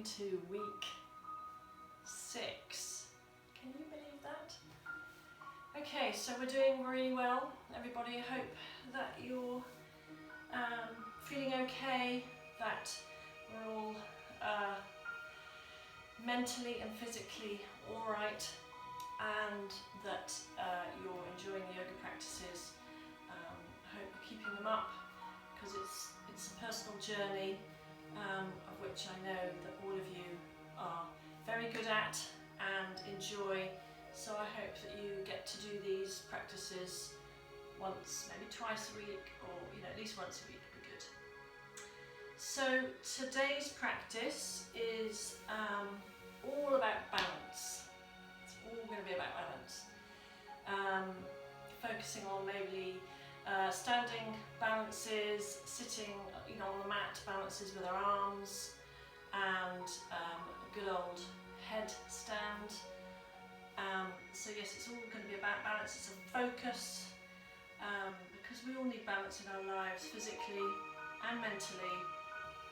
into week 6. Can you believe that? Okay, so we're doing really well, everybody. I hope that you're feeling okay, that we're all mentally and physically all right, and that you're enjoying the yoga practices. I hope you're keeping them up, because it's a personal journey of which I know that all of you are very good at and enjoy. So I hope that you get to do these practices once, maybe twice a week, or at least once a week would be good. So today's practice is all about balance. It's all going to be about balance. Focusing on maybe standing balances, sitting on the mat balances with our arms, and a good old headstand. So yes, it's all going to be about balance. It's a focus, because we all need balance in our lives, physically and mentally.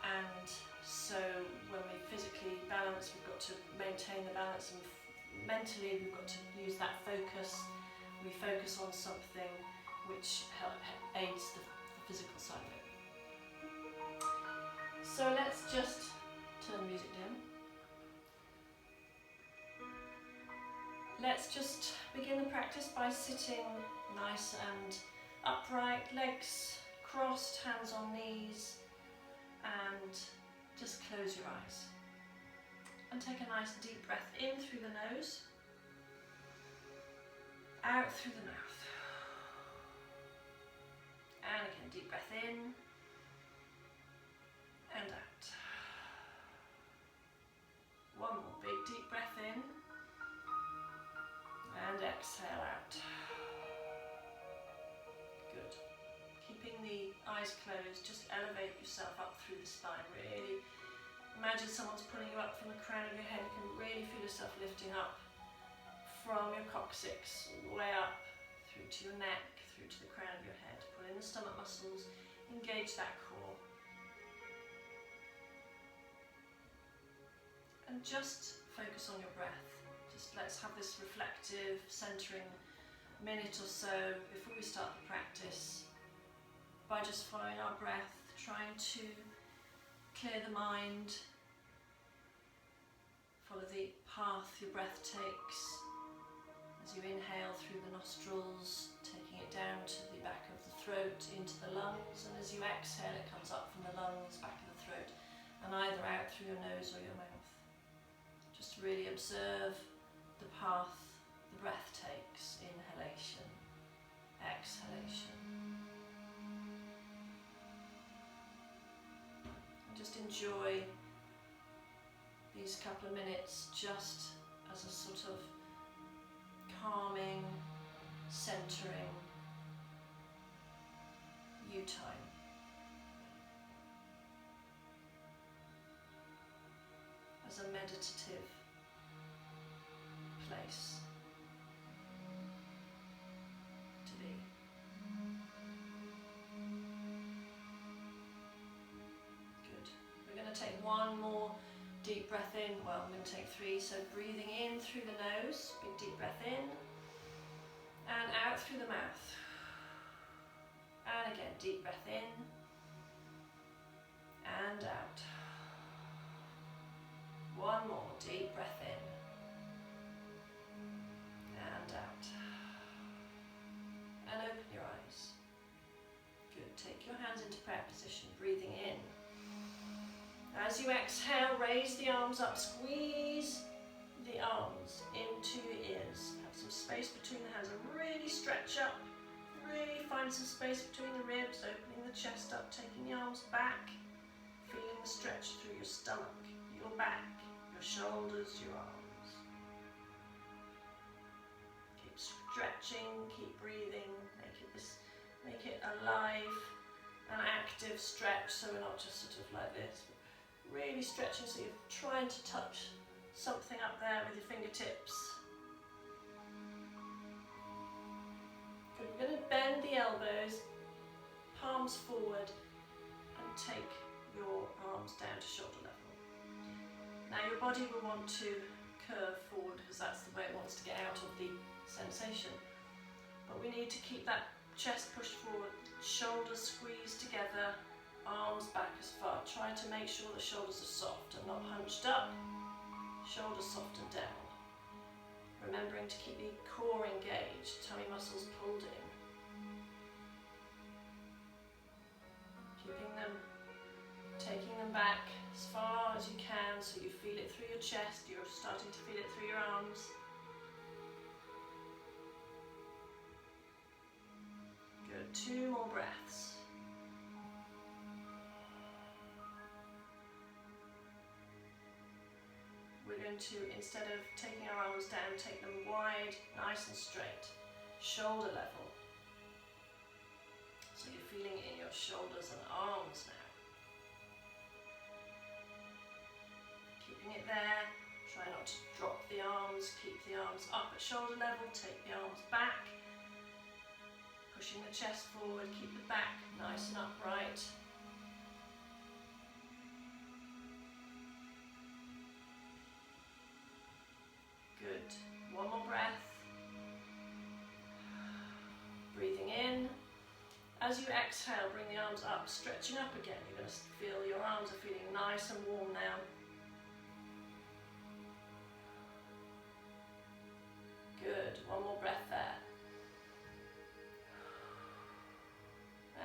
And so when we physically balance, we've got to maintain the balance, and mentally we've got to use that focus. We focus on something which aids the physical side of it. So let's just turn the music down. Let's just begin the practice by sitting nice and upright, legs crossed, hands on knees, and just close your eyes. And take a nice deep breath in through the nose, out through the mouth. And again, deep breath in and out. One more big deep breath in. And exhale out. Good. Keeping the eyes closed, just elevate yourself up through the spine. Really imagine someone's pulling you up from the crown of your head. You can really feel yourself lifting up from your coccyx all the way up through to your neck, through to the crown of your head. Pull in the stomach muscles, engage that core. And just focus on your breath. Let's have this reflective, centering minute or so before we start the practice, by just following our breath, trying to clear the mind, follow the path your breath takes as you inhale through the nostrils, taking it down to the back of the throat, into the lungs, and as you exhale it comes up from the lungs, back of the throat, and either out through your nose or your mouth. Just really observe the path the breath takes, inhalation, exhalation. And just enjoy these couple of minutes just as a sort of calming, centering you time. As a meditative place to be. Good. We're going to take one more deep breath in. Well, I'm going to take 3. So breathing in through the nose, big deep breath in, and out through the mouth. And again, deep breath in and out. One more deep breath in. And out. And open your eyes. Good. Take your hands into prayer position, breathing in. As you exhale, raise the arms up, squeeze the arms into your ears. Have some space between the hands and really stretch up. Really find some space between the ribs, opening the chest up, taking the arms back, feeling the stretch through your stomach, your back, your shoulders, your arms. Keep stretching, keep breathing, make it alive, an active stretch, so we're not just sort of like this, but really stretching, so you're trying to touch something up there with your fingertips. Good. We're going to bend the elbows, palms forward, and take your arms down to shoulder level. Now your body will want to curve forward because that's the way it wants to get out of the sensation. But we need to keep that chest pushed forward, shoulders squeezed together, arms back as far. Try to make sure the shoulders are soft and not hunched up. Shoulders soft and down. Remembering to keep the core engaged, tummy muscles pulled in. Keeping them, taking them back as far as you can so you feel it through your chest, you're starting to feel it through your arms. Good, 2 more breaths. We're going to, instead of taking our arms down, take them wide, nice and straight, shoulder level. So you're feeling it in your shoulders and arms now. Keeping it there, try not to drop the arms, keep the arms up at shoulder level, take the arms back, pushing the chest forward, keep the back nice and upright. Good. 1 more breath. Breathing in. As you exhale, bring the arms up, stretching up again. You're going to feel your arms are feeling nice and warm now. Good. 1 more breath there.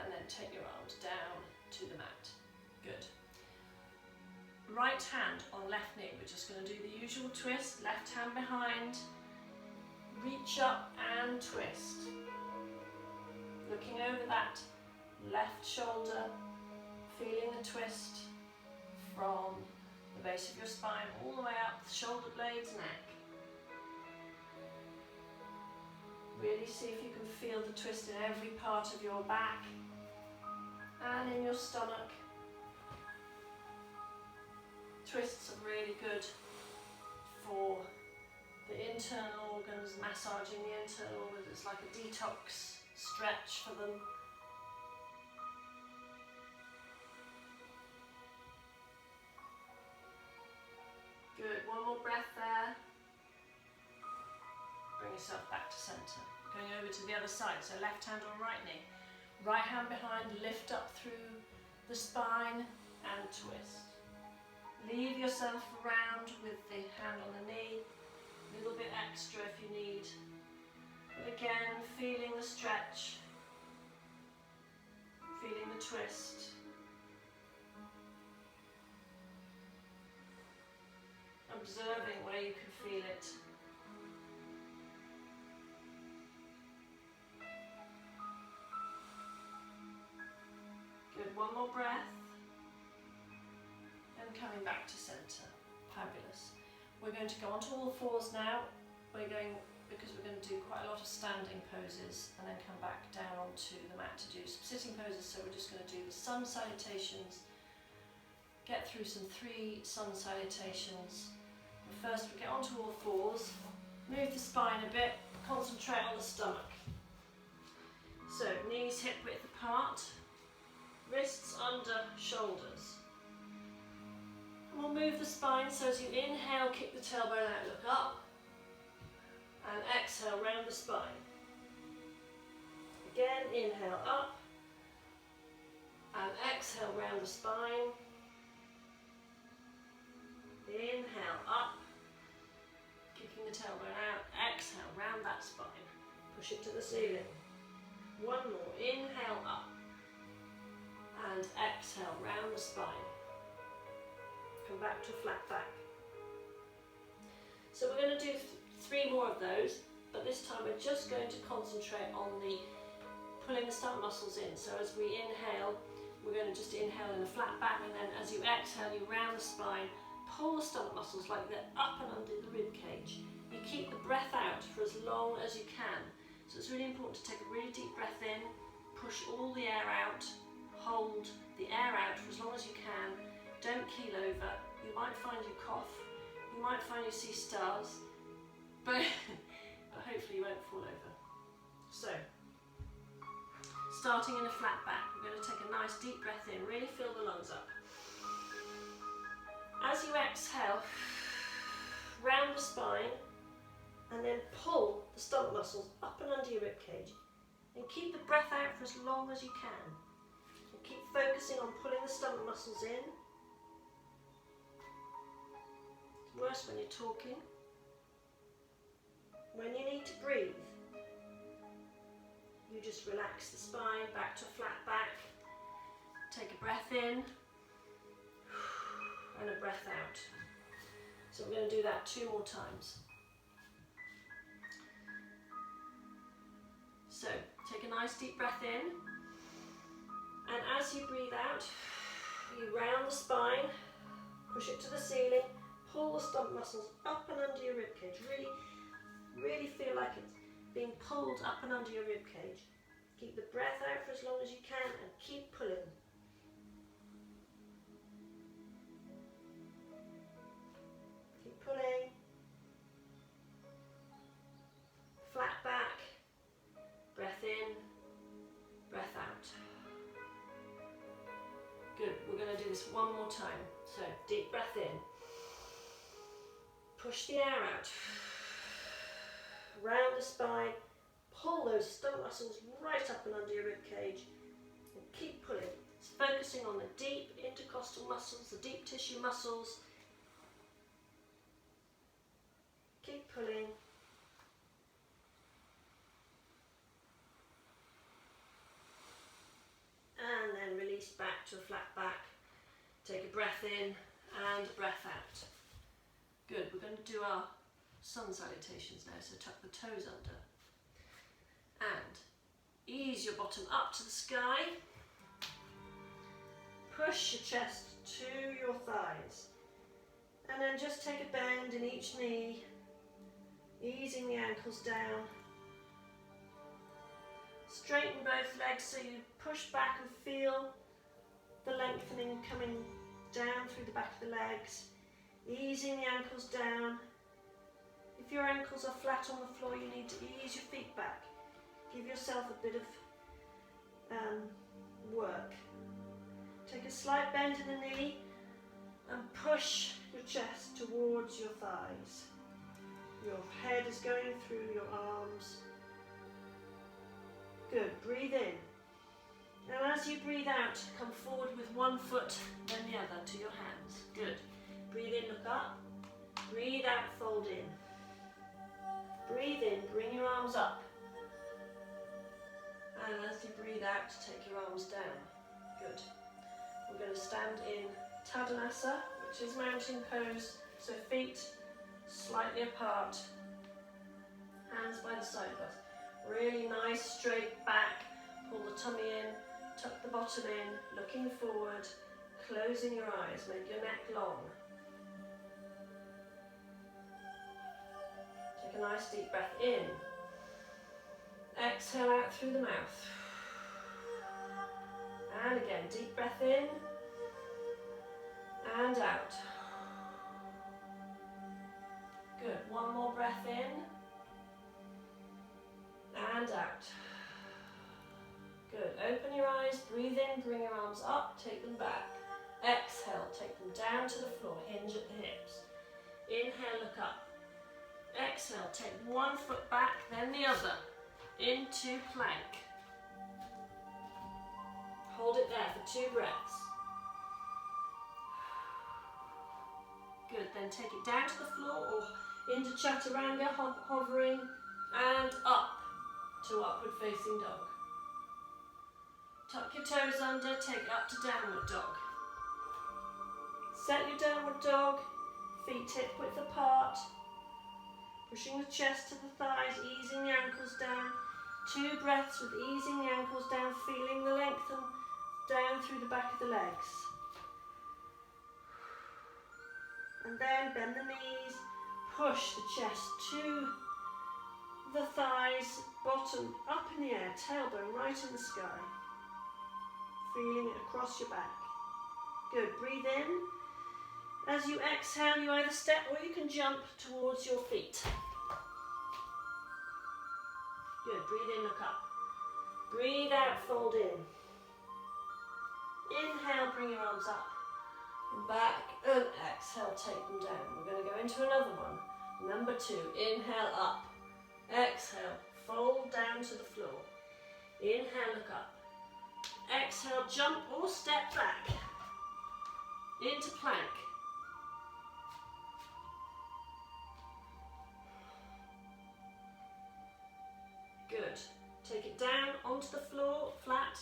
And then take your arms down to the mat. Good. Right hand on left knee. We're just going to do the usual twist. Left hand behind. Reach up and twist. Looking over that left shoulder, feeling the twist from the base of your spine all the way up the shoulder blades, neck. Really see if you can feel the twist in every part of your back and in your stomach. Twists are really good for the internal organs, massaging the internal organs. It's like a detox stretch for them. Good, 1 more breath there. Bring yourself back to centre. Going over to the other side, so left hand on right knee. Right hand behind, lift up through the spine and twist. Leave yourself around with the hand on the knee. A little bit extra if you need. But again, feeling the stretch. Feeling the twist. Observing where you can feel it. Good, 1 more breath. And coming back to centre. Fabulous. We're going to go onto all 4s now. Because we're going to do quite a lot of standing poses and then come back down onto the mat to do some sitting poses. So we're just going to do the sun salutations. Get through some 3 sun salutations. First we get onto all 4s, move the spine a bit, concentrate on the stomach. So knees hip width apart, wrists under shoulders. And we'll move the spine so as you inhale, kick the tailbone out, look up, and exhale round the spine. Again, inhale up, and exhale round the spine. Inhale up, kicking the tailbone out, exhale round that spine, push it to the ceiling. 1 more, inhale up, and exhale round the spine. Come back to flat back. So we're going to do 3 more of those, but this time we're just going to concentrate on the pulling the stomach muscles in. So as we inhale, we're going to just inhale in a flat back, and then as you exhale, you round the spine. Pull the stomach muscles like they're up and under the rib cage. You keep the breath out for as long as you can. So it's really important to take a really deep breath in, push all the air out, hold the air out for as long as you can. Don't keel over. You might find you cough, you might find you see stars, but hopefully you won't fall over. So, starting in a flat back, we're going to take a nice deep breath in, really fill the lungs up. As you exhale, round the spine, and then pull the stomach muscles up and under your rib cage. And keep the breath out for as long as you can. And keep focusing on pulling the stomach muscles in. It's worse when you're talking. When you need to breathe, you just relax the spine back to a flat back. Take a breath in and a breath out. So we're going to do that 2 more times. So take a nice deep breath in, and as you breathe out, you round the spine, push it to the ceiling, pull the stomach muscles up and under your rib cage. Really feel like it's being pulled up and under your rib cage. Keep the breath out for as long as you can and keep pulling. Keep pulling. Flat back. Breath in, breath out. Good, we're going to do this 1 more time. So, deep breath in. Push the air out. Round the spine. Pull those stomach muscles right up and under your rib cage. And keep pulling. It's focusing on the deep intercostal muscles, the deep tissue muscles. Keep pulling. And then release back to a flat back. Take a breath in and a breath out. Good, we're going to do our sun salutations now, so tuck the toes under. And ease your bottom up to the sky. Push your chest to your thighs. And then just take a bend in each knee, easing the ankles down. Straighten both legs so you push back and feel the lengthening coming down through the back of the legs. Easing the ankles down. If your ankles are flat on the floor, you need to ease your feet back. Give yourself a bit of work. Take a slight bend in the knee and push your chest towards your thighs. Your head is going through your arms. Good, breathe in. Now as you breathe out, come forward with one foot, then the other to your hands. Good. Breathe in, look up. Breathe out, fold in. Breathe in, bring your arms up. And as you breathe out, take your arms down. Good. We're going to stand in Tadasana, which is mountain pose. So feet slightly apart, hands by the side of us. Really nice straight back, pull the tummy in, tuck the bottom in, looking forward, closing your eyes, make your neck long. Take a nice deep breath in. Exhale out through the mouth. And again, deep breath in and out. Good, one more breath in and out. Good, open your eyes, breathe in, bring your arms up, take them back. Exhale, take them down to the floor, hinge at the hips. Inhale, look up. Exhale, take one foot back, then the other, into plank. Hold it there for 2 breaths. Good, then take it down to the floor or into Chaturanga, hovering, and up to upward facing dog. Tuck your toes under, take it up to downward dog. Set your downward dog, feet hip width apart, pushing the chest to the thighs, easing the ankles down. 2 breaths with easing the ankles down, feeling the length and down through the back of the legs. And then bend the knees, push the chest to the thighs, bottom up in the air, tailbone right in the sky. Feeling it across your back. Good, breathe in. As you exhale, you either step or you can jump towards your feet. Good, breathe in, look up. Breathe out, fold in. Inhale, bring your arms up and back, and exhale, take them down. We're going to go into another one. Number 2, inhale up. Exhale, fold down to the floor. Inhale, look up. Exhale, jump or step back into plank. Good. Take it down onto the floor, flat,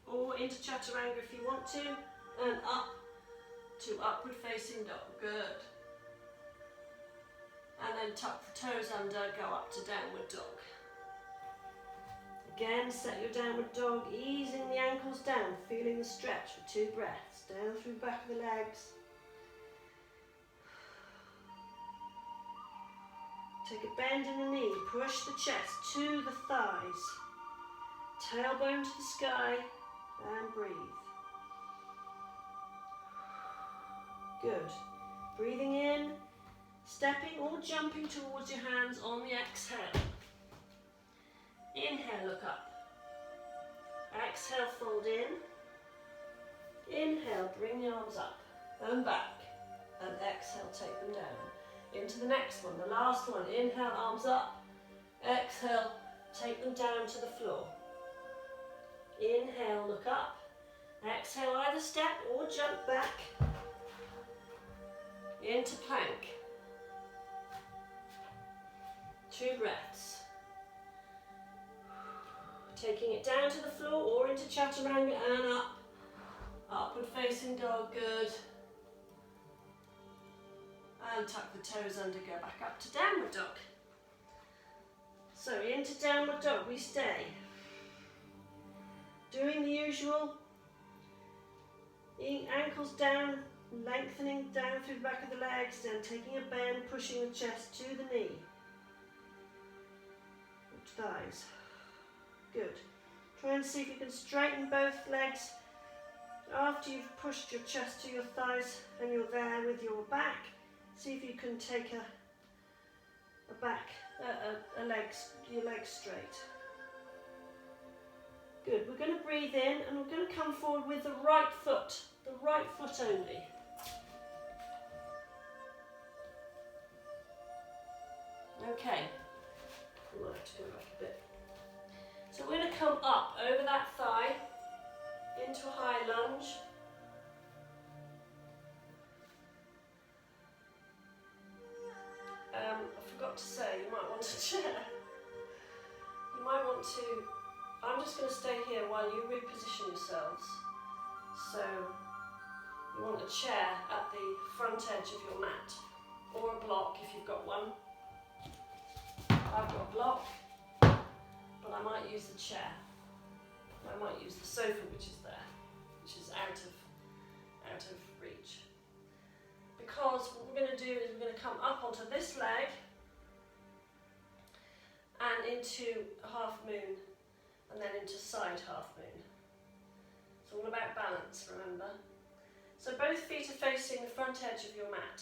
or into chaturanga if you want to, and up to upward facing dog. Good. And then tuck the toes under, go up to downward dog. Again, set your downward dog, easing the ankles down, feeling the stretch for 2 breaths. Down through the back of the legs. Take a bend in the knee, push the chest to the thighs. Tailbone to the sky, and breathe. Good. Breathing in, stepping or jumping towards your hands on the exhale. Inhale, look up. Exhale, fold in. Inhale, bring the arms up and back. And exhale, take them down. Into the next one, the last one. Inhale, arms up. Exhale, take them down to the floor. Inhale, look up. Exhale, either step or jump back into plank. 2 breaths. Taking it down to the floor or into chaturanga and up. Upward facing dog, good. And tuck the toes under, go back up to downward dog. So into downward dog we stay. Doing the usual. Ankles down, lengthening down through the back of the legs, then taking a bend, pushing the chest to the knee. Thighs. Good. Try and see if you can straighten both legs after you've pushed your chest to your thighs and you're there with your back. See if you can take your legs straight. Good. We're going to breathe in and we're going to come forward with the right foot only. Okay. I might have to go back a bit. So we're going to come up over that thigh into a high lunge. I forgot to say, you might want a chair. You might want to, I'm just going to stay here while you reposition yourselves. So you want a chair at the front edge of your mat, or a block if you've got one. I've got a block, but I might use the chair. I might use the sofa which is there, which is out of reach. Because what we're going to do is we're going to come up onto this leg and into a half moon and then into side half moon. It's all about balance, remember. So both feet are facing the front edge of your mat.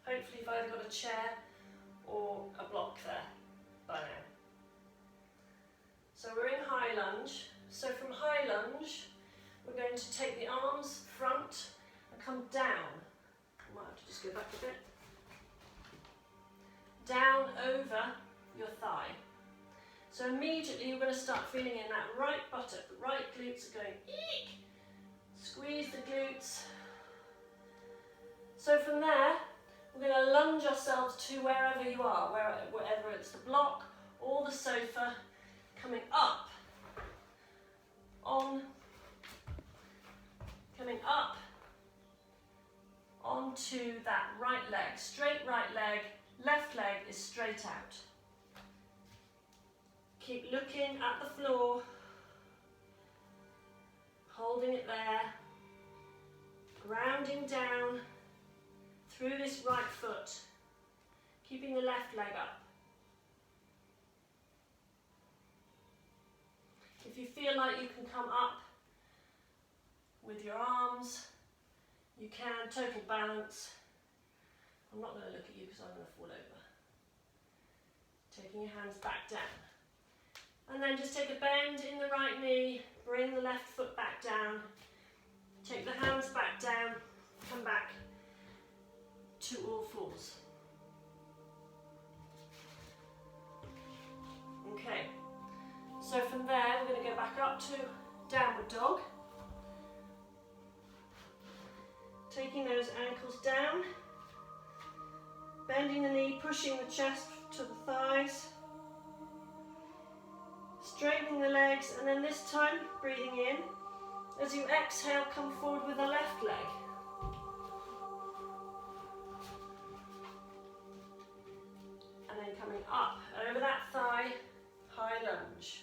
Hopefully you've either got a chair or a block there by now. So we're in high lunge. So from high lunge, we're going to take the arms front and come down. I might have to just go back a bit. Down over your thigh. So immediately you're going to start feeling in that right buttock. The right glutes are going eek. Squeeze the glutes. So from there, we're going to lunge ourselves to wherever you are, whether it's the block or the sofa, coming up onto that right leg, straight right leg, left leg is straight out. Keep looking at the floor, holding it there, grounding down through this right foot, keeping the left leg up. If you feel like you can come up with your arms, you can, total balance. I'm not going to look at you because I'm going to fall over. Taking your hands back down. And then just take a bend in the right knee, bring the left foot back down, take the hands back down, come back to all fours. up to downward dog. Taking those ankles down, bending the knee, pushing the chest to the thighs, straightening the legs, and then this time breathing in. As you exhale, come forward with the left leg. And then coming up over that thigh, high lunge.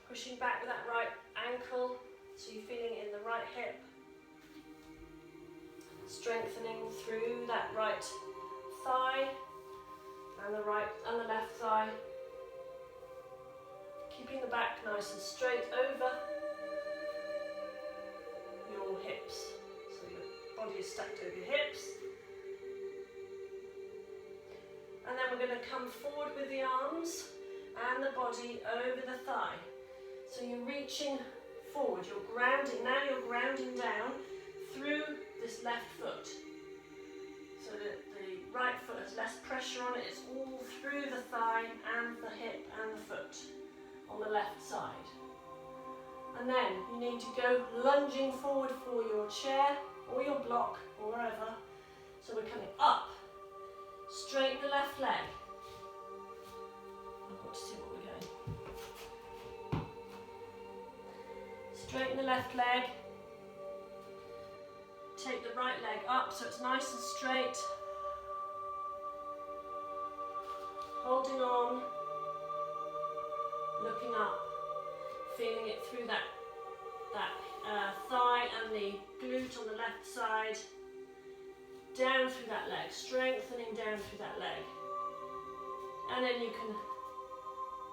Pushing back with that right ankle, so you're feeling in the right hip. Strengthening through that right thigh and the right and the left thigh. Keeping the back nice and straight over your hips. So your body is stacked over your hips. And then we're going to come forward with the arms and the body over the thigh. So you're reaching forward, you're grounding, now you're grounding down through this left foot. So that the right foot has less pressure on it, it's all through the thigh and the hip and the foot on the left side. And then you need to go lunging forward for your chair or your block or wherever. So we're coming up, straighten the left leg. I want to see what we're going. Straighten the left leg. Take the right leg up so it's nice and straight. Holding on, looking up, feeling it through that thigh and the glute on the left side. Down through that leg, strengthening down through that leg. And then you can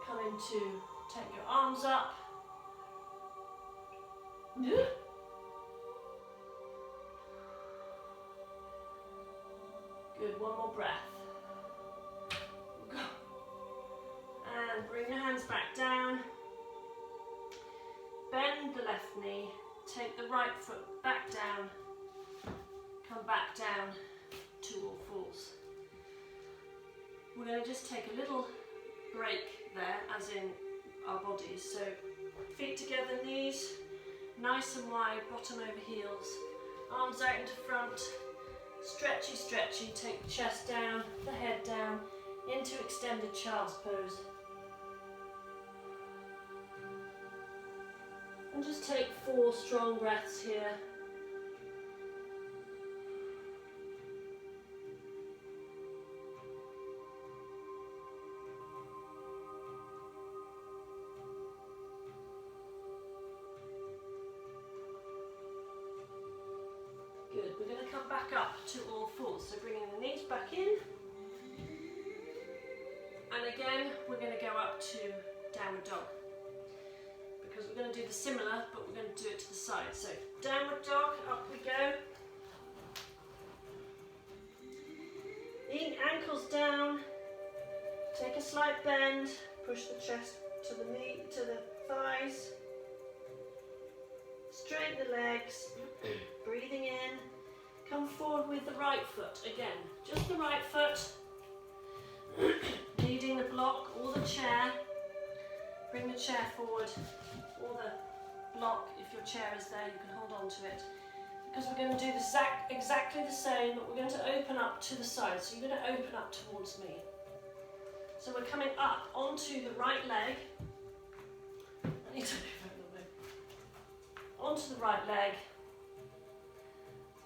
come into, take your arms up. Good, one more breath. Go. And bring your hands back down. Bend the left knee, take the right foot back down, come back down to all fours. We're going to just take a little break there, as in our bodies. So feet together, knees nice and wide, bottom over heels, arms out into front, stretchy, stretchy, take the chest down, the head down, into extended child's pose. And just take 4 strong breaths here. Good, we're going to come back up to all fours, so bringing the knees back in. And again, we're going to go up to downward dog. Because we're going to do the similar, but we're going to do it to the side. So downward dog, up we go. Ankles down, take a slight bend, push the chest to the knee, to the thighs. Straighten the legs, breathing in. Come forward with the right foot again, just the right foot. Leading the block or the chair. Bring the chair forward, or the block, if your chair is there, you can hold on to it. Because we're going to do exactly the same, but we're going to open up to the side. So you're going to open up towards me. So we're coming up onto the right leg. I need to move a little bit. Onto the right leg.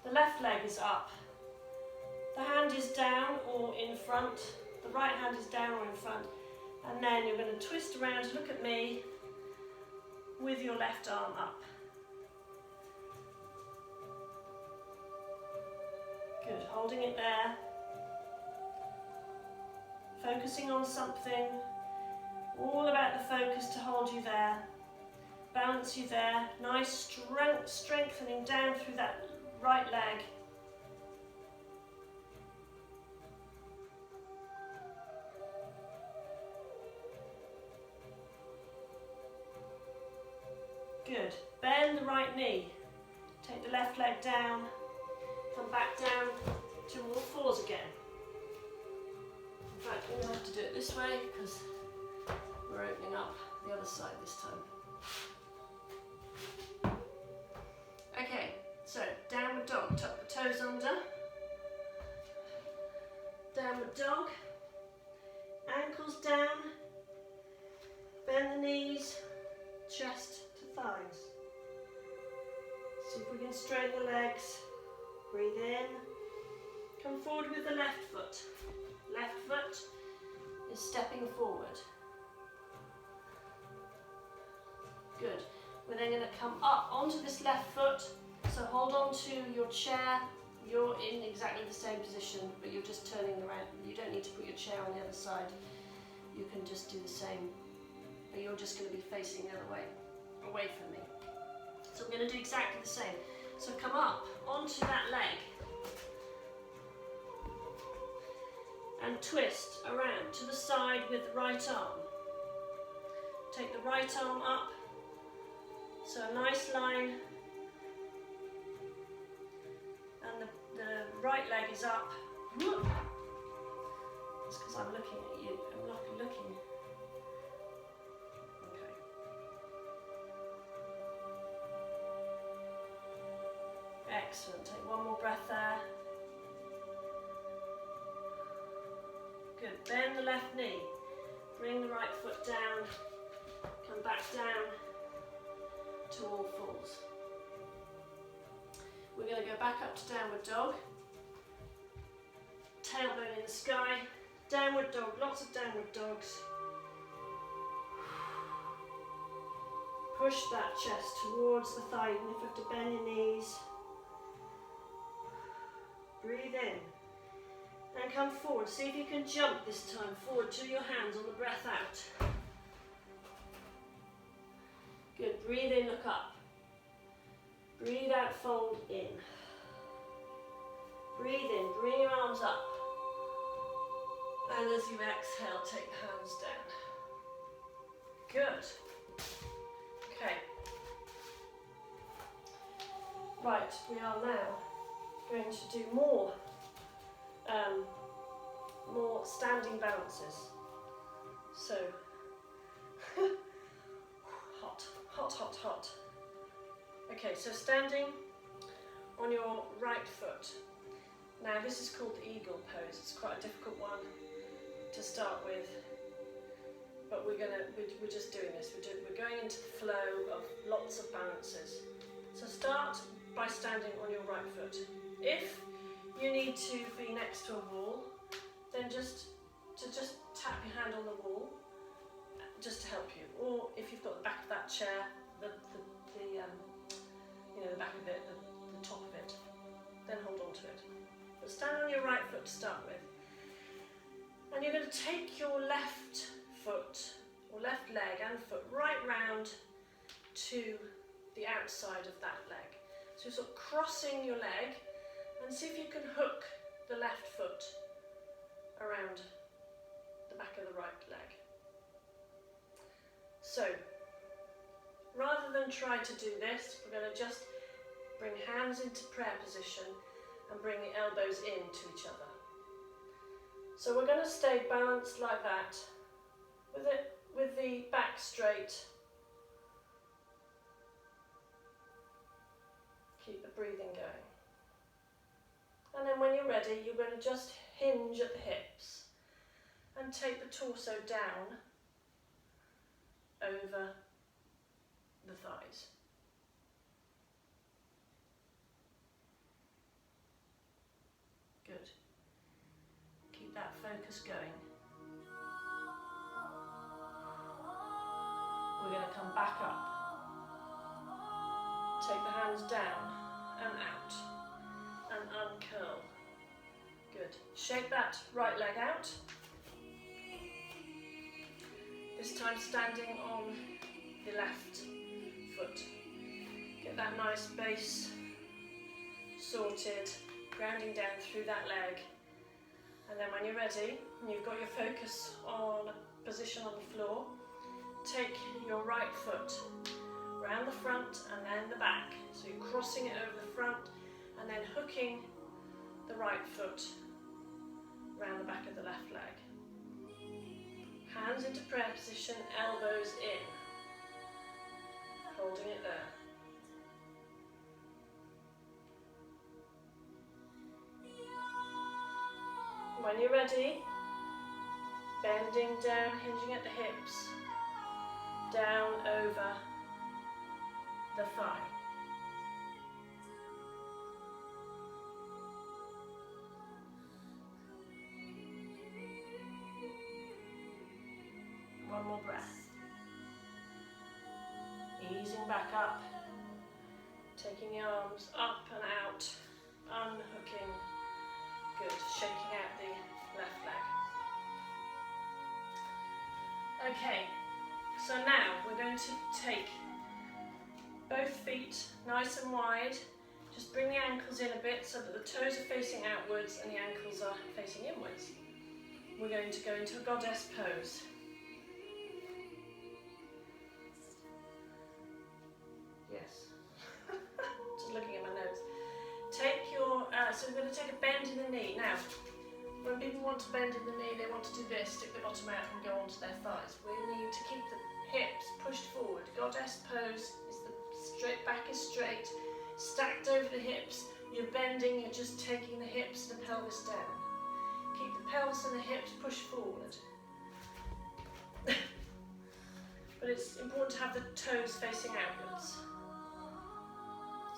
The left leg is up. The hand is down or in front. The right hand is down or in front. And then you're going to twist around, look at me, with your left arm up. Good, holding it there. Focusing on something. All about the focus to hold you there. Balance you there. Nice strengthening down through that right leg. Good. Bend the right knee. Take the left leg down. Come back down to all fours again. In fact, we're going to have to do it this way because we're opening up the other side this time. Okay, so downward dog, tuck the toes under. Downward dog, ankles down, bend the knees, chest to thighs. See if we can straighten the legs. Breathe in. Come forward with the left foot. Left foot is stepping forward. Good. We're then going to come up onto this left foot. So hold on to your chair. You're in exactly the same position, but you're just turning around. You don't need to put your chair on the other side. You can just do the same, but you're just going to be facing the other way, away from me. So we're going to do exactly the same. So come up onto that leg and twist around to the side with the right arm. Take the right arm up, so a nice line, and the right leg is up. It's because I'm looking at you. I'm not looking. Okay. Excellent. Take one more breath there. Good. Bend the left knee. Bring the right foot down. Come back down to all fours. We're going to go back up to downward dog. Tailbone in the sky. Downward dog. Lots of downward dogs. Push that chest towards the thigh, even if you have to bend your knees. Breathe in. And come forward. See if you can jump this time forward to your hands on the breath out. Good. Breathe in, look up. Breathe out, fold in. Breathe in, bring your arms up. And as you exhale, take the hands down. Good. Okay. Right, we are now going to do more standing balances. So, hot, hot, hot, hot. Okay, so standing on your right foot. Now this is called the eagle pose. It's quite a difficult one to start with, but we're just doing this. We're going into the flow of lots of balances. So start by standing on your right foot. If you need to be next to a wall, then just tap your hand on the wall, just to help you. Or if you've got the back of that chair, the back of it, the top of it, then hold on to it. But stand on your right foot to start with. And you're going to take your left foot, or left leg and foot, right round to the outside of that leg. So you're sort of crossing your leg, and see if you can hook the left foot around the back of the right leg. So, rather than try to do this, we're going to just bring hands into prayer position and bring the elbows into each other. So we're going to stay balanced like that, with the back straight. Keep the breathing going. And then when you're ready, you're going to just hinge at the hips and take the torso down over the thighs. Good. Keep that focus going. We're going to come back up. Take the hands down and out and uncurl. Good. Shake that right leg out. This time standing on the left foot. Get that nice base sorted, grounding down through that leg. And then when you're ready, and you've got your focus on position on the floor, take your right foot round the front and then the back. So you're crossing it over the front and then hooking the right foot round the back of the left leg. Hands into prayer position, elbows in. holding it there. When you're ready, bending down, hinging at the hips, down over the thigh. One more breath. Easing back up, taking the arms up and out, unhooking. Good, shaking out the left leg. Okay, so now we're going to take both feet nice and wide. Just bring the ankles in a bit so that the toes are facing outwards and the ankles are facing inwards. We're going to go into a goddess pose. Yes. Just looking at my nose. Take your, so we're going to take a bend in the knee. Now, when people want to bend in the knee, they want to do this, stick the bottom out and go onto their thighs. We need to keep the hips pushed forward. Goddess pose is the straight, back is straight, stacked over the hips. You're bending, you're just taking the hips and the pelvis down. Keep the pelvis and the hips pushed forward. But it's important to have the toes facing outwards.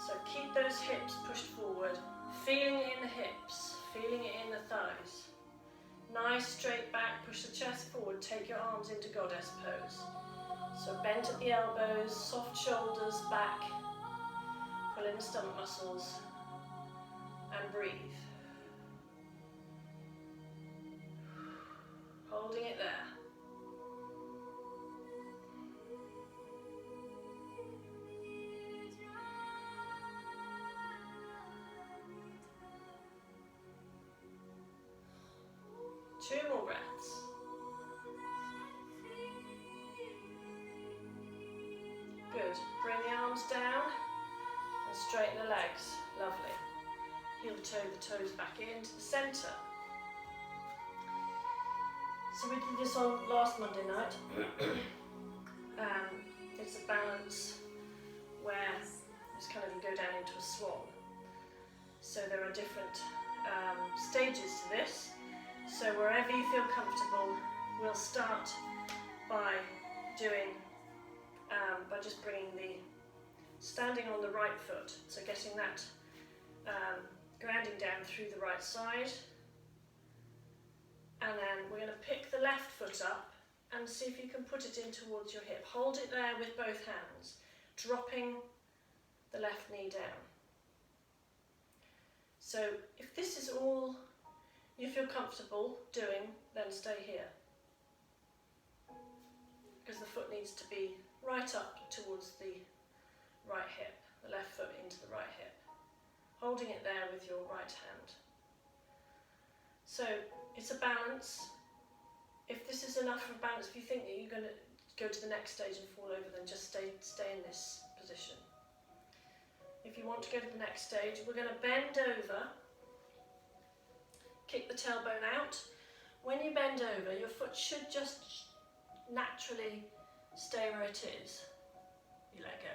So keep those hips pushed forward, feeling it in the hips, feeling it in the thighs. Nice straight back, push the chest forward, take your arms into goddess pose. So bent at the elbows, soft shoulders back, pull in the stomach muscles, and breathe. Holding it there. Two more breaths. Good. Bring the arms down and straighten the legs. Lovely. Heel toe the toes back into the centre. So we did this on last Monday night. It's a balance where it's kind of you go down into a swan. So there are different stages to this. So wherever you feel comfortable, we'll start by doing, by just bringing the, standing on the right foot. So getting that grounding down through the right side. And then we're going to pick the left foot up and see if you can put it in towards your hip. Hold it there with both hands, dropping the left knee down. So if this is all you feel comfortable doing, then stay here. Because the foot needs to be right up towards the right hip, the left foot into the right hip. Holding it there with your right hand. So it's a balance. If this is enough for a balance, if you think that you're going to go to the next stage and fall over, then just stay in this position. If you want to go to the next stage, we're going to bend over, kick the tailbone out. When you bend over, your foot should just naturally stay where it is. You let go.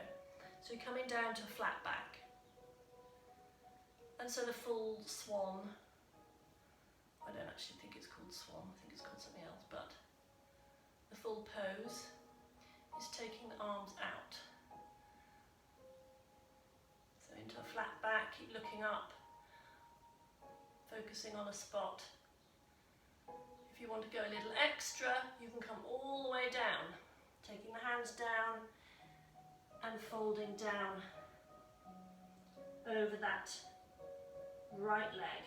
So you're coming down to a flat back. And so the full swan, I don't actually think it's called swan, I think it's called something else, but the full pose is taking the arms out. So into a flat back, keep looking up, focusing on a spot. If you want to go a little extra, you can come all the way down, taking the hands down and folding down over that right leg.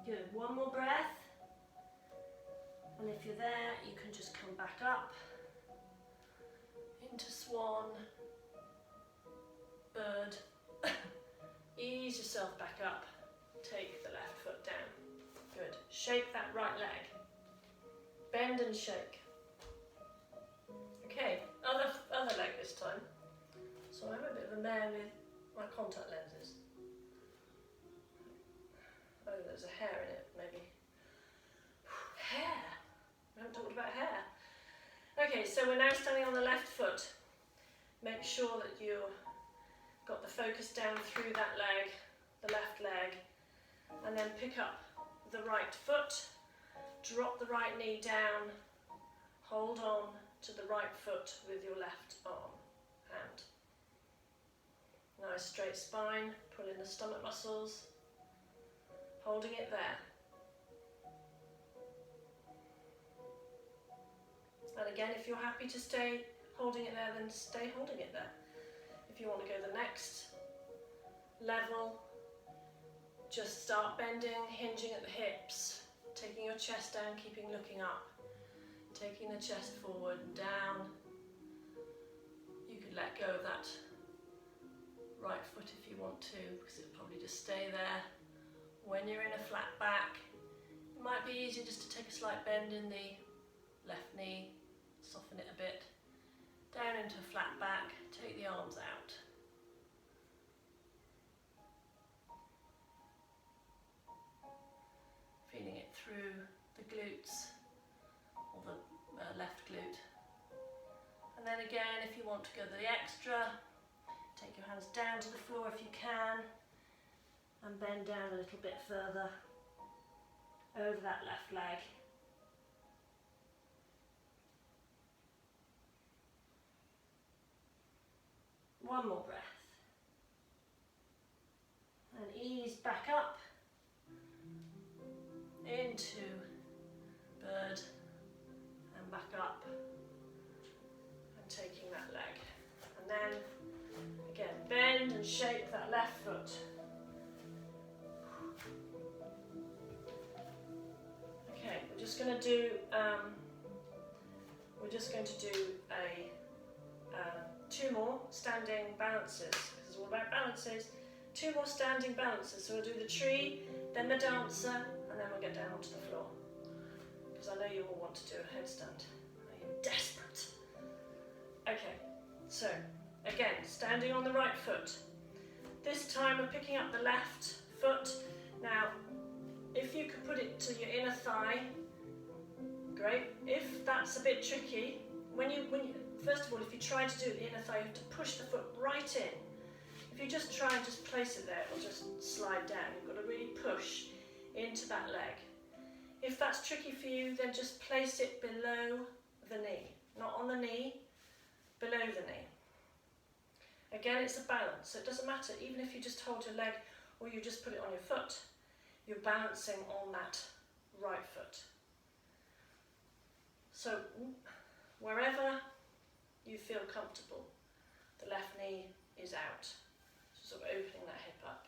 Good, one more breath. And if you're there, you can just come back up into swan, bird. Ease yourself back up. Take the left foot down. Good. Shake that right leg. Bend and shake. Okay, other leg this time. So I'm a bit of a mare with my contact lenses. Oh, there's a hair in it, maybe. about hair. Okay, so we're now standing on the left foot. Make sure that you've got the focus down through that leg, the left leg, and then pick up the right foot, drop the right knee down, hold on to the right foot with your left arm, hand. Nice straight spine, pull in the stomach muscles, holding it there. And again, if you're happy to stay holding it there, then stay holding it there. If you want to go the next level, just start bending, hinging at the hips, taking your chest down, keeping looking up, taking the chest forward and down. You could let go of that right foot if you want to, because it'll probably just stay there. When you're in a flat back, it might be easier just to take a slight bend in the left knee, soften it a bit, down into a flat back, take the arms out. Feeling it through the glutes, or the left glute. And then again, if you want to go the extra, take your hands down to the floor if you can, and bend down a little bit further over that left leg. One more breath. And ease back up into bird and back up, and taking that leg. And then again, bend and shape that left foot. Okay, we're just going to do two more standing balances. This is all about balances. Two more standing balances. So we'll do the tree, then the dancer, and then we'll get down onto the floor. Because I know you all want to do a headstand. Are you desperate? Okay, so again, standing on the right foot. This time we're picking up the left foot. Now, if you could put it to your inner thigh, great. If that's a bit tricky, first of all, if you try to do the inner thigh, you have to push the foot right in. If you just try and just place it there, it'll just slide down. You've got to really push into that leg. If that's tricky for you, then just place it below the knee. Not on the knee, below the knee. Again, it's a balance, so it doesn't matter, even if you just hold your leg or you just put it on your foot, you're balancing on that right foot. So, wherever you feel comfortable, the left knee is out. So sort of opening that hip up.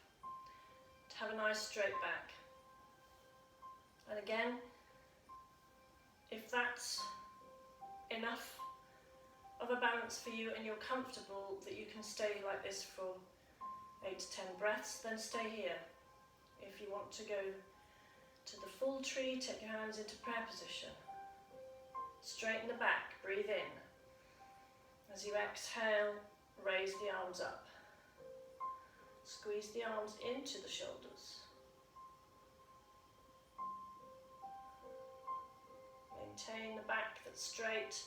To have a nice straight back. And again, if that's enough of a balance for you and you're comfortable that you can stay like this for 8 to 10 breaths, then stay here. If you want to go to the full tree, take your hands into prayer position. Straighten the back, breathe in. As you exhale, raise the arms up. Squeeze the arms into the shoulders. Maintain the back that's straight.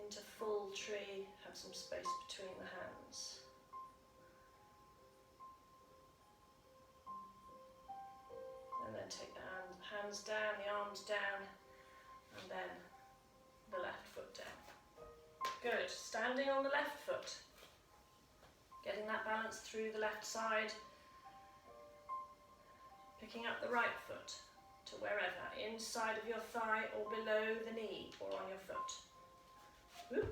Into full tree, have some space between the hands. And then take the hands down, the arms down, and then the left foot down. Good, standing on the left foot. Getting that balance through the left side. Picking up the right foot to wherever, inside of your thigh or below the knee or on your foot. Woo.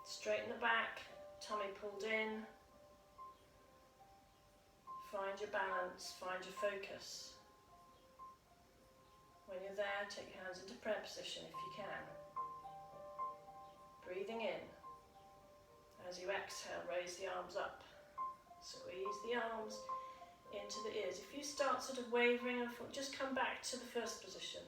Straighten the back, tummy pulled in. Find your balance, find your focus. When you're there, take your hands into prayer position if you can. Breathing in. As you exhale, raise the arms up. Squeeze the arms into the ears. If you start sort of wavering, just come back to the first position.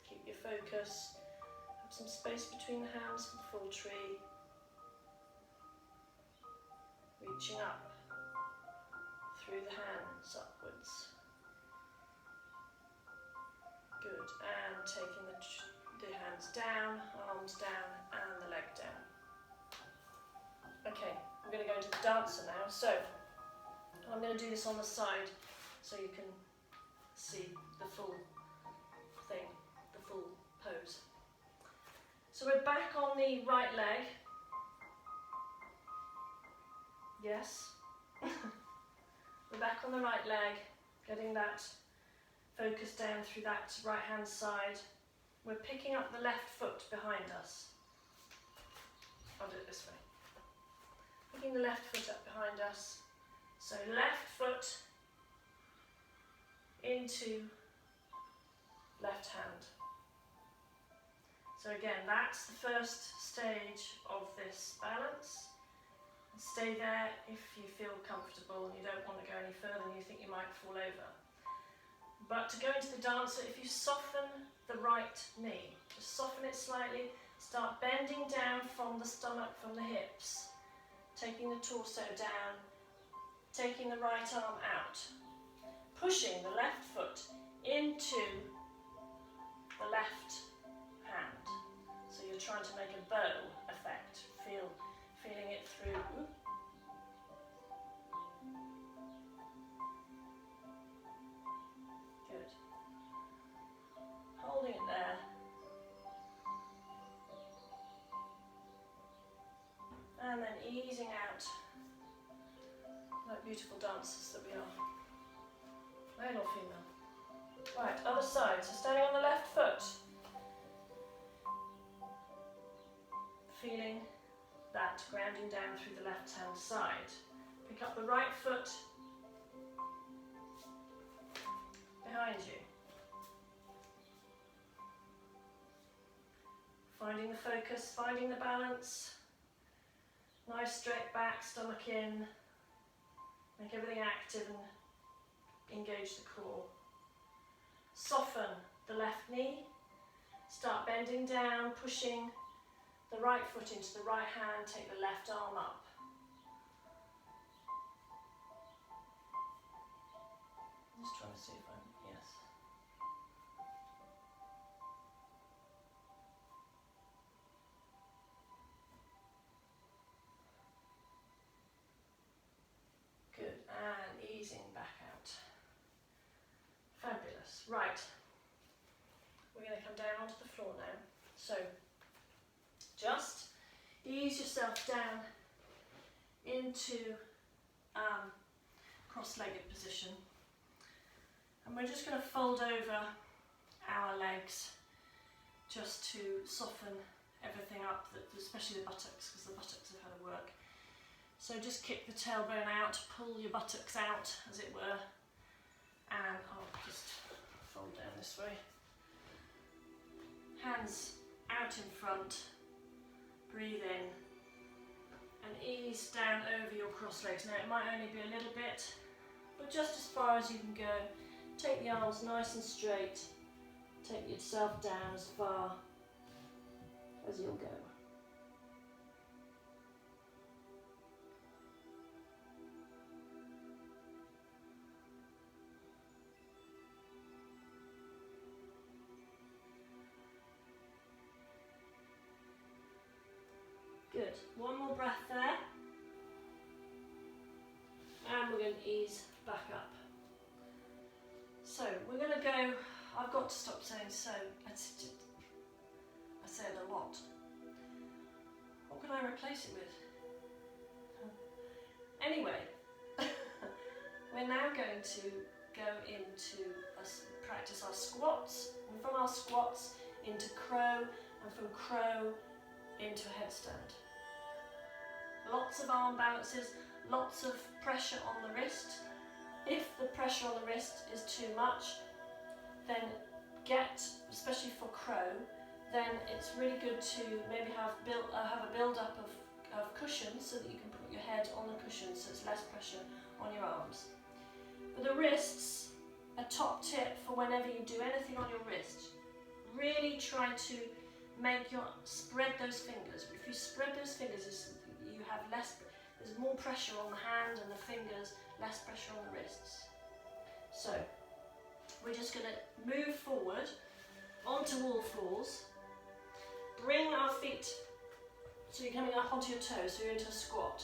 Keep your focus. Have some space between the hands for the full tree. reaching up through the hands upwards. Good, and taking the hands down, arms down, and the leg down. Okay, I'm going to go into the dancer now. So I'm going to do this on the side so you can see the full thing, the full pose. So we're back on the right leg. Yes. We're back on the right leg, getting that focus down through that right hand side. We're picking up the left foot behind us. I'll do it this way. Picking the left foot up behind us. So left foot into left hand. So again, that's the first stage of this balance. Stay there if you feel comfortable and you don't want to go any further and you think you might fall over. But to go into the dancer, if you soften the right knee, just soften it slightly, start bending down from the stomach, from the hips, taking the torso down, taking the right arm out, pushing the left foot into the left hand. So you're trying to make a bow effect, feeling it through. Good. Holding it there. And then easing out like beautiful dancers that we are. Male or female? Right, other side. So standing on the left foot. Feeling that grounding down through the left hand side. Pick up the right foot behind you. Finding the focus, finding the balance. Nice straight back, stomach in. Make everything active and engage the core. Soften the left knee. Start bending down, pushing the right foot into the right hand, take the left arm up. I'm just trying to see if yes. Good, and easing back out. Fabulous. Right, we're going to come down onto the floor now. So, just ease yourself down into cross-legged position. And we're just going to fold over our legs just to soften everything up, especially the buttocks, because the buttocks have had a work. So just kick the tailbone out, pull your buttocks out, as it were, and I'll just fold down this way. Hands out in front. Breathe in and ease down over your cross legs. Now it might only be a little bit, but just as far as you can go. Take the arms nice and straight. Take yourself down as far as you'll go. Good. One more breath there. And we're going to ease back up. So we're going to go, I've got to stop saying so. I say it a lot. What can I replace it with? Anyway, we're now going to go into practice our squats. And from our squats into crow, and from crow into a headstand. Lots of arm balances, lots of pressure on the wrist. If the pressure on the wrist is too much, then especially for crow, then it's really good to maybe have a build-up of cushions so that you can put your head on the cushion so it's less pressure on your arms. For the wrists, a top tip for whenever you do anything on your wrist, really try to spread those fingers. If you spread those fingers, you have less, There's more pressure on the hand and the fingers, less pressure on the wrists. So we're just going to move forward onto all fours. Bring our feet, so you're coming up onto your toes, so you're into a squat.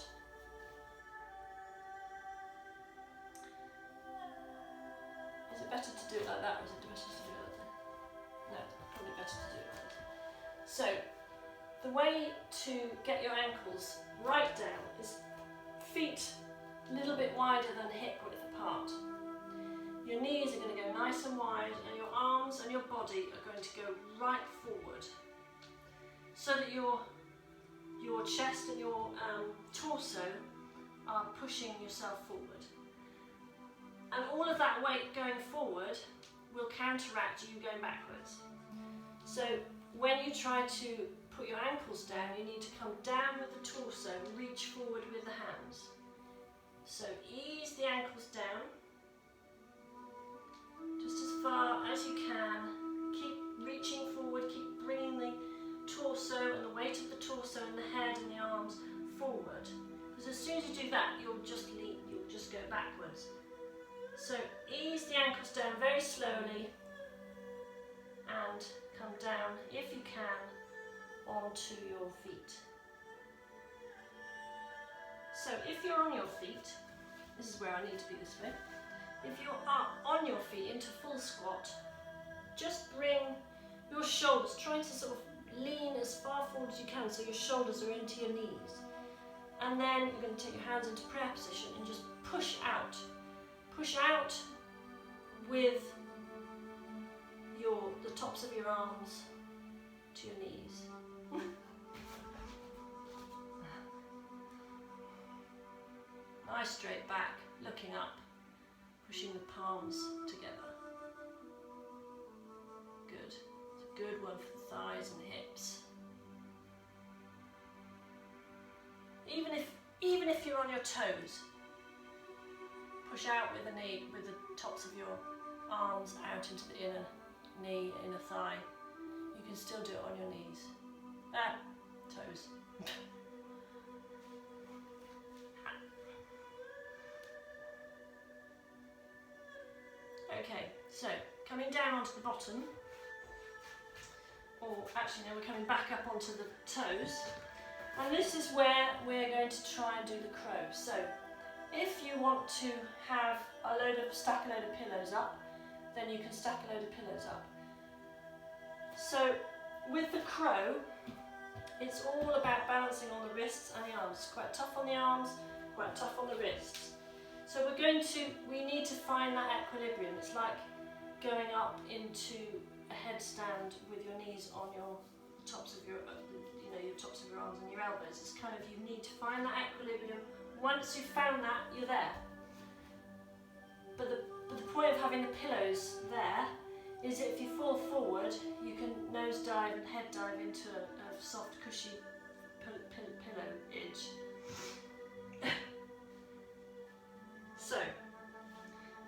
Is it better to do it like that, or is it better to do it like that? No, probably better to do it like that. So, the way to get your ankles right down is feet a little bit wider than hip width apart. Your knees are going to go nice and wide, and your arms and your body are going to go right forward, so that your chest and your torso are pushing yourself forward. And all of that weight going forward will counteract you going backwards. So when you try to put your ankles down, you need to come down with the torso and reach forward with the hands. So ease the ankles down, just as far as you can. Keep reaching forward, keep bringing the torso and the weight of the torso and the head and the arms forward. Because as soon as you do that, you'll just lean, you'll just go backwards. So ease the ankles down very slowly and come down, if you can, onto your feet. So if you're on your feet, this is where I need to be this way. If you're up on your feet into full squat, just bring your shoulders, try to sort of lean as far forward as you can so your shoulders are into your knees. And then you're going to take your hands into prayer position and just push out. Push out with the tops of your arms to your knees. Nice straight back, looking up, pushing the palms together. Good. It's a good one for the thighs and hips. Even if you're on your toes, push out with the knee, with the tops of your arms out into the inner knee, inner thigh. You can still do it on your knees. Toes. Okay, so coming down onto the bottom, or actually no, we're coming back up onto the toes, and this is where we're going to try and do the crow. So if you want to have stack a load of pillows up, then you can stack a load of pillows up. So with the crow, it's all about balancing on the wrists and the arms. Quite tough on the arms, quite tough on the wrists. So we need to find that equilibrium. It's like going up into a headstand with your knees on your tops of your tops of your arms and your elbows. It's kind of, you need to find that equilibrium. Once you've found that, you're there. But the point of having the pillows there is that if you fall forward, you can nose dive and head dive into a soft, cushy pillow edge. So,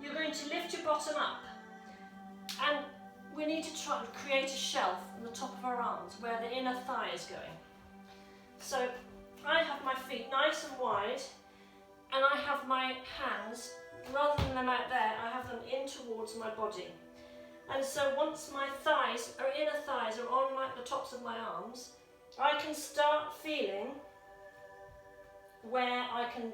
you're going to lift your bottom up, and we need to try and create a shelf on the top of our arms where the inner thigh is going. So, I have my feet nice and wide, and I have my hands, rather than them out there, I have them in towards my body. And so once my inner thighs are on the tops of my arms, I can start feeling where I can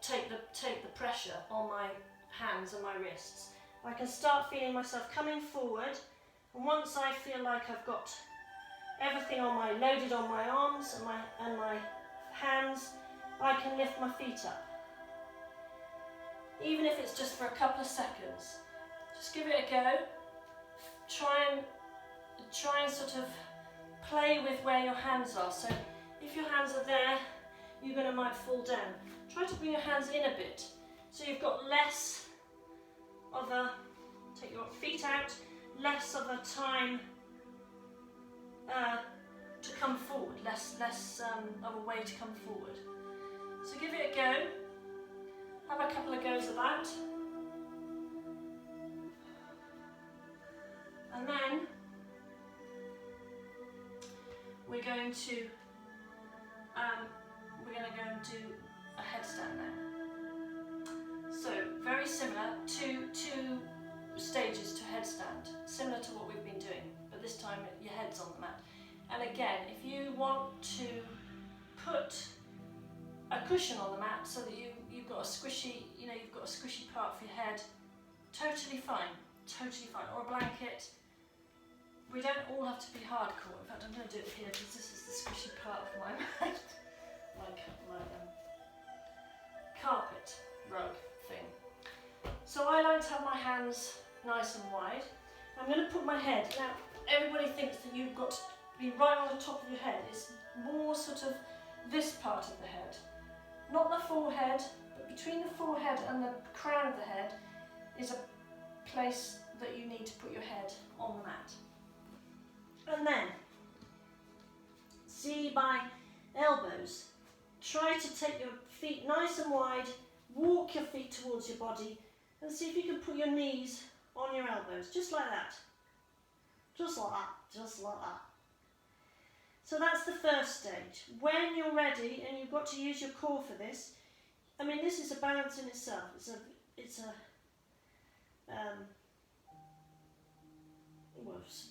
take the pressure on my hands and my wrists. I can start feeling myself coming forward, and once I feel like I've got everything loaded on my arms and my hands, I can lift my feet up. Even if it's just for a couple of seconds. Just give it a go. Try and sort of play with where your hands are. So if your hands are there, you're going to might fall down. Try to bring your hands in a bit, so you've got less of take your feet out, less of a time to come forward, less of a way to come forward. So give it a go. Have a couple of goes of that. And then we're going to go put a cushion on the mat so that you've got a squishy, you've got a squishy part for your head, totally fine, or a blanket. We don't all have to be hardcore. In fact, I'm going to do it here because this is the squishy part of my mat, my carpet rug thing. So I like to have my hands nice and wide. I'm going to put my head, now everybody thinks that you've got to be right on the top of your head. It's more sort of this part of the head. Not the forehead, but between the forehead and the crown of the head is a place that you need to put your head on the mat. And then, see my elbows. Try to take your feet nice and wide, walk your feet towards your body, and see if you can put your knees on your elbows, just like that. Just like that, just like that. So that's the first stage. When you're ready, and you've got to use your core for this, I mean, this is a balance in itself. It's a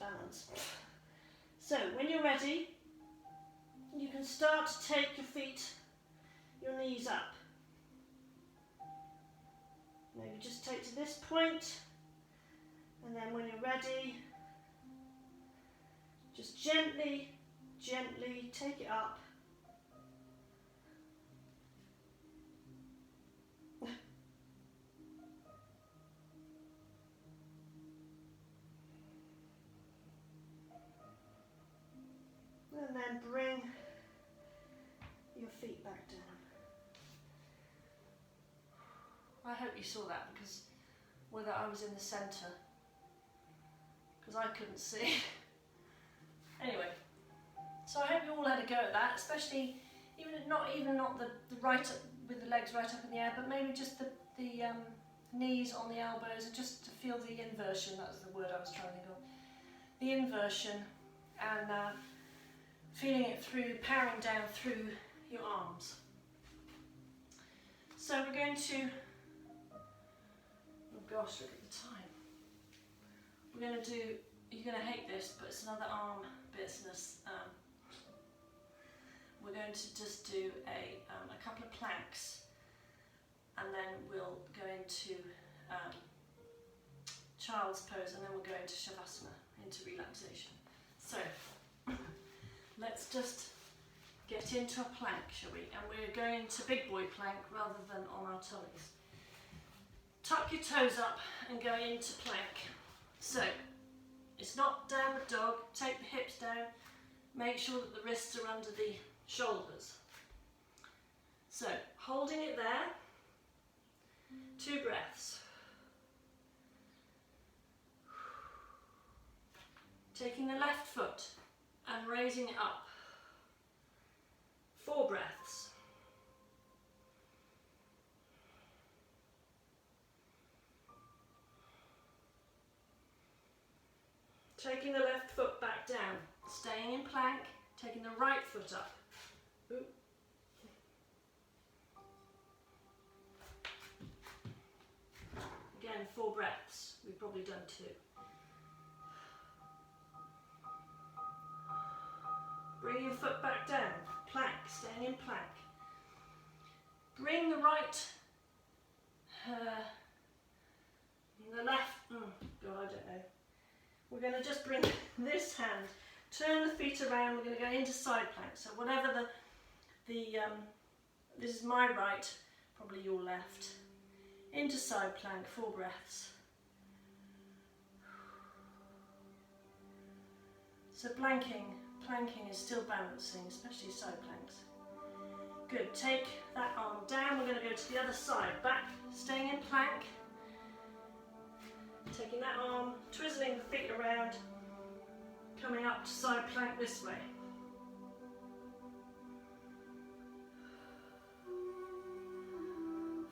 balance. So when you're ready, you can start to take your knees up. Maybe just take to this point, and then when you're ready, just gently take it up. And then bring your feet back down. I hope you saw that, because whether I was in the centre, because I couldn't see. Anyway, so I hope you all had a go at that, especially not the right up with the legs right up in the air, but maybe just the knees on the elbows, and just to feel the inversion. That was the word I was trying to think of. The inversion, and feeling it through, powering down through your arms. So we're going to, oh gosh, look at the time. We're going to do, you're going to hate this, but it's another arm business. We're going to just do a couple of planks, and then we'll go into child's pose, and then we'll go into Shavasana, into relaxation. So let's just get into a plank, shall we? And we're going to big boy plank rather than on our tummies. Tuck your toes up and go into plank. So it's not downward dog. Take the hips down. Make sure that the wrists are under the shoulders. So holding it there. 2 breaths. Taking the left foot and raising it up. 4 breaths. Taking the left foot back down, staying in plank, taking the right foot up. Ooh. Again, 4 breaths. We've probably done 2. Bring your foot back down, plank, staying in plank. Bring the right, the left, God, I don't know. We're going to just bring this hand, turn the feet around, we're going to go into side plank. So whatever this is my right, probably your left. Into side plank, 4 breaths. So planking is still balancing, especially side planks. Good, take that arm down, we're going to go to the other side, back, staying in plank. Taking that arm, twizzling the feet around, coming up to side plank this way.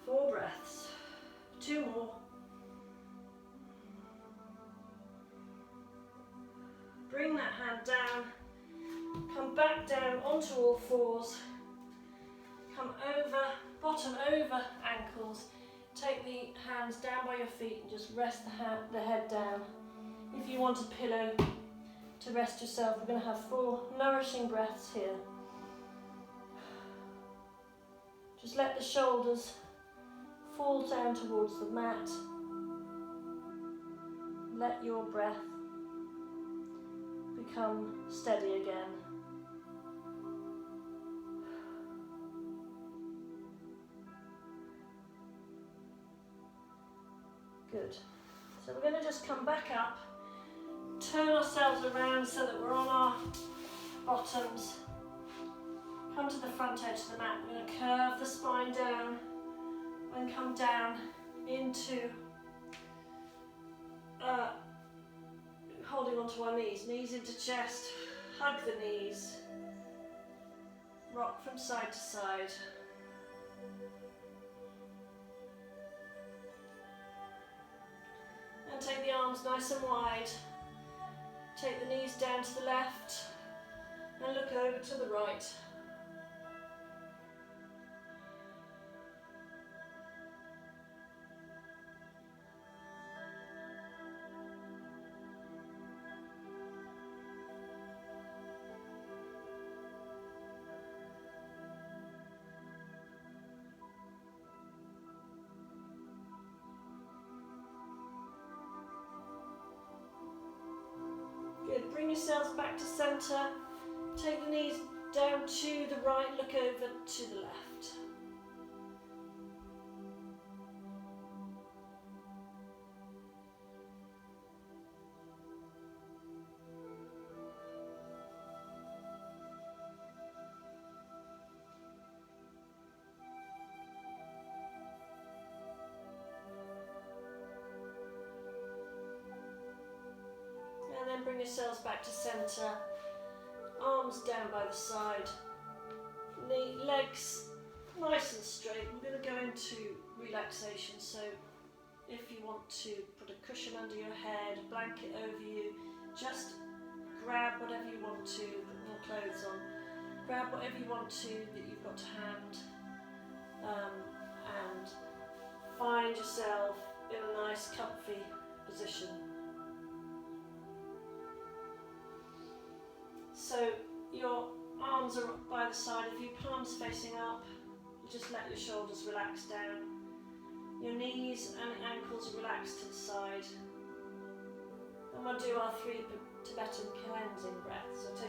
Four breaths, 2 more. Bring that hand down, come back down onto all fours, come over, bottom over ankles, take the hands down by your feet and just rest the head down. If you want a pillow to rest yourself, we're going to have 4 nourishing breaths here. Just let the shoulders fall down towards the mat. Let your breath become steady again. Good. So we're going to just come back up, turn ourselves around so that we're on our bottoms. Come to the front edge of the mat. We're going to curve the spine down and come down into holding onto our knees. Knees into chest, hug the knees, rock from side to side. And take the arms nice and wide. Take the knees down to the left and look over to the right. Good, bring yourselves back to centre, take the knees down to the right, look over to the left. And then bring yourselves back to centre, arms down by the side, legs nice and straight. We're going to go into relaxation, so if you want to put a cushion under your head, a blanket over you, just grab whatever you want to, put more clothes on, grab whatever you want to that you've got to hand, and find yourself in a nice comfy position. So your arms are by the side of you, palms facing up. Just let your shoulders relax down. Your knees and ankles relax to the side. And we'll do our 3 Tibetan cleansing breaths. So